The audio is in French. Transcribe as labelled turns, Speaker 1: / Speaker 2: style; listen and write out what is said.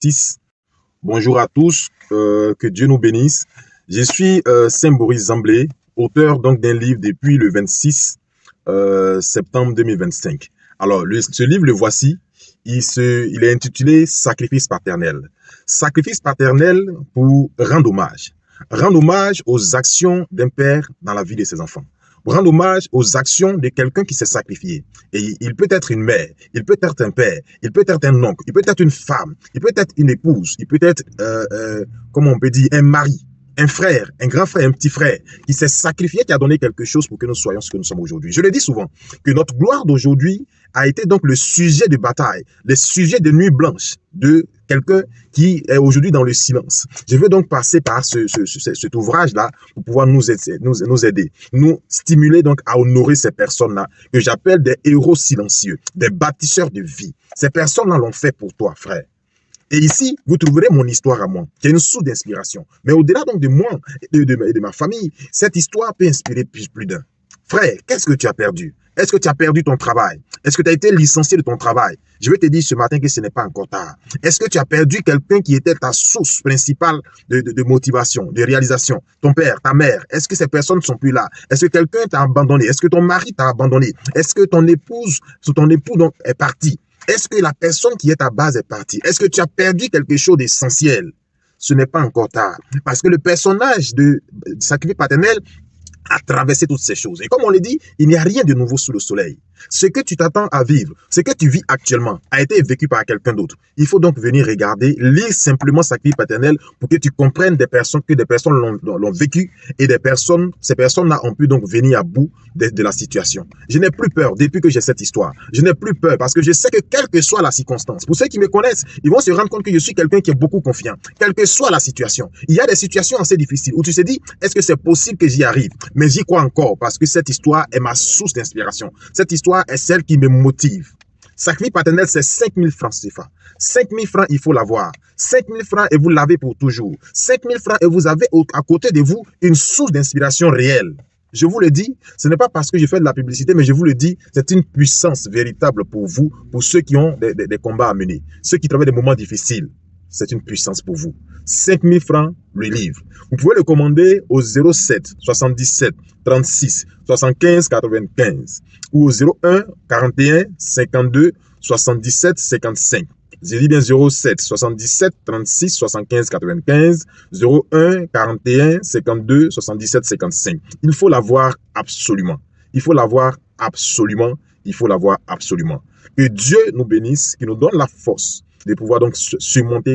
Speaker 1: justice. Bonjour à tous, que Dieu nous bénisse. Je suis Saint-Boris Zamblé, auteur donc d'un livre depuis le 26 septembre 2025. Alors, ce livre, le voici, il est intitulé Sacrifice paternel. Sacrifice paternel pour rendre hommage. Rendre hommage aux actions d'un père dans la vie de ses enfants. Rendre hommage aux actions de quelqu'un qui s'est sacrifié. Et il peut être une mère, il peut être un père, il peut être un oncle, il peut être une femme, il peut être une épouse, il peut être, comment on peut dire, un mari, un frère, un grand frère, un petit frère, qui s'est sacrifié, qui a donné quelque chose pour que nous soyons ce que nous sommes aujourd'hui. Je le dis souvent, que notre gloire d'aujourd'hui a été donc le sujet de bataille, le sujet de nuit blanche de quelqu'un qui est aujourd'hui dans le silence. Je veux donc passer par cet ouvrage-là pour pouvoir nous aider, nous stimuler donc à honorer ces personnes-là que j'appelle des héros silencieux, des bâtisseurs de vie. Ces personnes-là l'ont fait pour toi, frère. Et ici, vous trouverez mon histoire à moi, qui est une source d'inspiration. Mais au-delà donc de moi et de ma famille, cette histoire peut inspirer plus d'un. Frère, qu'est-ce que tu as perdu? Est-ce que tu as perdu ton travail? Est-ce que tu as été licencié de ton travail? Je vais te dire ce matin que ce n'est pas encore tard. Est-ce que tu as perdu quelqu'un qui était ta source principale de motivation, de réalisation? Ton père, ta mère, est-ce que ces personnes ne sont plus là? Est-ce que quelqu'un t'a abandonné? Est-ce que ton mari t'a abandonné? Est-ce que ton épouse ou ton époux donc est parti? Est-ce que la personne qui est à base est partie? Est-ce que tu as perdu quelque chose d'essentiel? Ce n'est pas encore tard. Parce que le personnage de Sacrifice paternel a traversé toutes ces choses. Et comme on le dit, il n'y a rien de nouveau sous le soleil. Ce que tu t'attends à vivre, ce que tu vis actuellement, a été vécu par quelqu'un d'autre. Il faut donc venir regarder, lire simplement Sacrifice paternel pour que tu comprennes que des personnes l'ont vécu et ces personnes-là ont pu donc venir à bout de la situation. Je n'ai plus peur depuis que j'ai cette histoire. Je n'ai plus peur parce que je sais que quelle que soit la circonstance, pour ceux qui me connaissent, ils vont se rendre compte que je suis quelqu'un qui est beaucoup confiant. Quelle que soit la situation, il y a des situations assez difficiles où tu te dis, est-ce que c'est possible que j'y arrive? Mais j'y crois encore parce que cette histoire est ma source d'inspiration. Cette histoire est celle qui me motive. Sacrifice paternel, c'est 5 000 francs CFA. 5 000 francs, il faut l'avoir. 5 000 francs et vous l'avez pour toujours. 5 000 francs et vous avez à côté de vous une source d'inspiration réelle. Je vous le dis, ce n'est pas parce que je fais de la publicité, mais je vous le dis, c'est une puissance véritable pour vous, pour ceux qui ont des combats à mener, ceux qui travaillent des moments difficiles. C'est une puissance pour vous. 5 000 francs, le livre. Vous pouvez le commander au 07 77 36 75 95 ou au 01 41 52 77 55. J'ai dit bien 07 77 36 75 95 01 41 52 77 55. Il faut l'avoir absolument. Il faut l'avoir absolument. Il faut l'avoir absolument. Que Dieu nous bénisse, qu'il nous donne la force de pouvoir donc surmonter